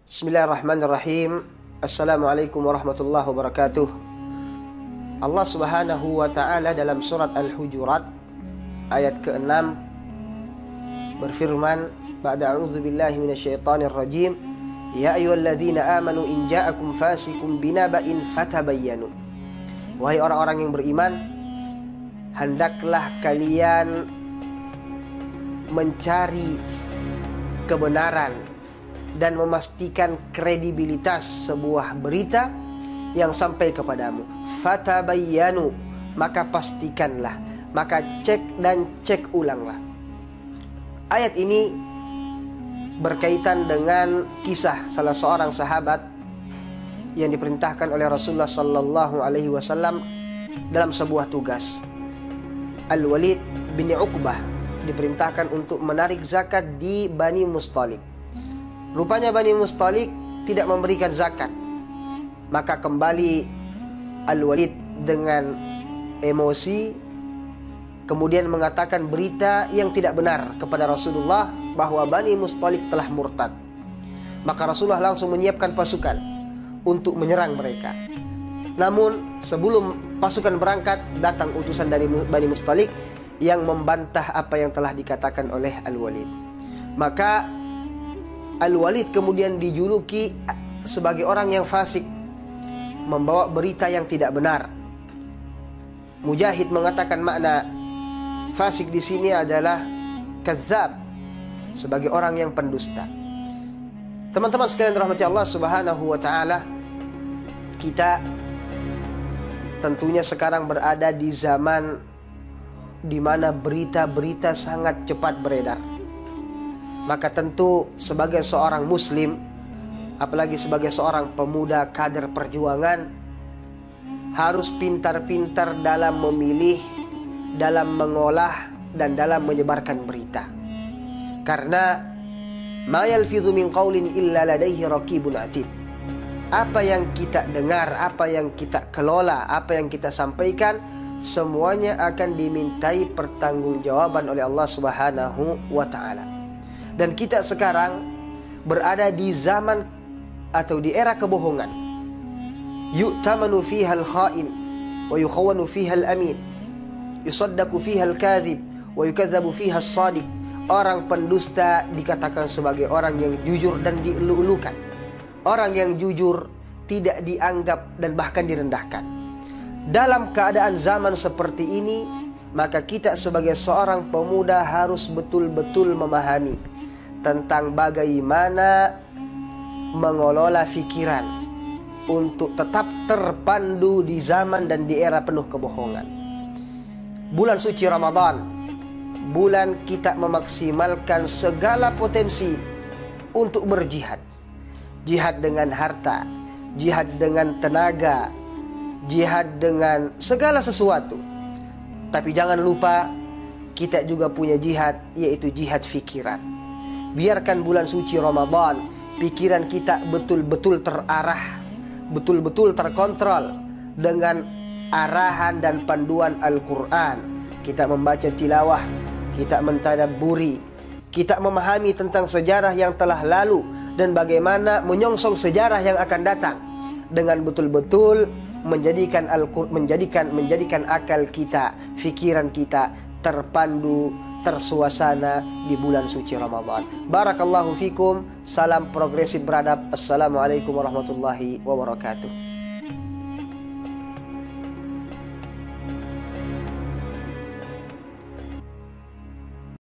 Bismillahirrahmanirrahim. Assalamualaikum warahmatullahi wabarakatuh. Allah subhanahu wa ta'ala dalam surat Al-Hujurat ayat ke-6 berfirman, ba'da a'udzu billahi minasyaitonir rajim, ya ayyuhalladzina amanu in ja'akum fasikum binaba'in fatabayyanu. Wahai orang-orang yang beriman, hendaklah kalian mencari kebenaran dan memastikan kredibilitas sebuah berita yang sampai kepadamu. Fatabayyanu, maka pastikanlah, maka cek dan cek ulanglah. Ayat ini berkaitan dengan kisah salah seorang sahabat yang diperintahkan oleh Rasulullah sallallahu alaihi wasallam dalam sebuah tugas. Al-Walid bin Uqbah diperintahkan untuk menarik zakat di Bani Mustalik. Rupanya Bani Mustalik tidak memberikan zakat. Maka kembali Al-Walid dengan emosi, kemudian mengatakan berita yang tidak benar kepada Rasulullah bahwa Bani Mustalik telah murtad. Maka Rasulullah langsung menyiapkan pasukan untuk menyerang mereka. Namun sebelum pasukan berangkat, datang utusan dari Bani Mustalik yang membantah apa yang telah dikatakan oleh Al-Walid. Maka Al-Walid kemudian dijuluki sebagai orang yang fasik, membawa berita yang tidak benar. Mujahid mengatakan makna fasik di sini adalah kazzab, sebagai orang yang pendusta. Teman-teman sekalian rahmati Allah subhanahu wa ta'ala, kita tentunya sekarang berada di zaman di mana berita-berita sangat cepat beredar. Maka tentu sebagai seorang muslim, apalagi sebagai seorang pemuda kader perjuangan, harus pintar-pintar dalam memilih, dalam mengolah, dan dalam menyebarkan berita. Karena ma yalfidhu min qaulin illa ladaihi raqibun atid. Apa yang kita dengar, apa yang kita kelola, apa yang kita sampaikan, semuanya akan dimintai pertanggungjawaban oleh Allah Subhanahu wa ta'ala. Dan kita sekarang berada di zaman atau di era kebohongan. Yu'tamanu fiha al-kha'in wa yukhawanu fiha al-amin, yusaddaku fiha al-kadhib wa yukadzabu fiha as-sadiq. Orang pendusta dikatakan sebagai orang yang jujur dan dielu-elukan. Orang yang jujur tidak dianggap dan bahkan direndahkan. Dalam keadaan zaman seperti ini, maka kita sebagai seorang pemuda harus betul-betul memahami tentang bagaimana mengelola pikiran untuk tetap terpandu di zaman dan di era penuh kebohongan. Bulan suci Ramadan, bulan kita memaksimalkan segala potensi untuk berjihad. Jihad dengan harta, jihad dengan tenaga, jihad dengan segala sesuatu. Tapi jangan lupa, kita juga punya jihad, yaitu jihad fikiran. Biarkan bulan suci Ramadan pikiran kita betul-betul terarah, betul-betul terkontrol dengan arahan dan panduan Al-Quran. Kita membaca tilawah, kita mentadabburi, kita memahami tentang sejarah yang telah lalu dan bagaimana menyongsong sejarah yang akan datang, dengan betul-betul menjadikan menjadikan akal kita, fikiran kita terpandu, tersuasana di bulan suci Ramadan. Barakallahu fikum. Salam progresif beradab. Assalamualaikum warahmatullahi wabarakatuh.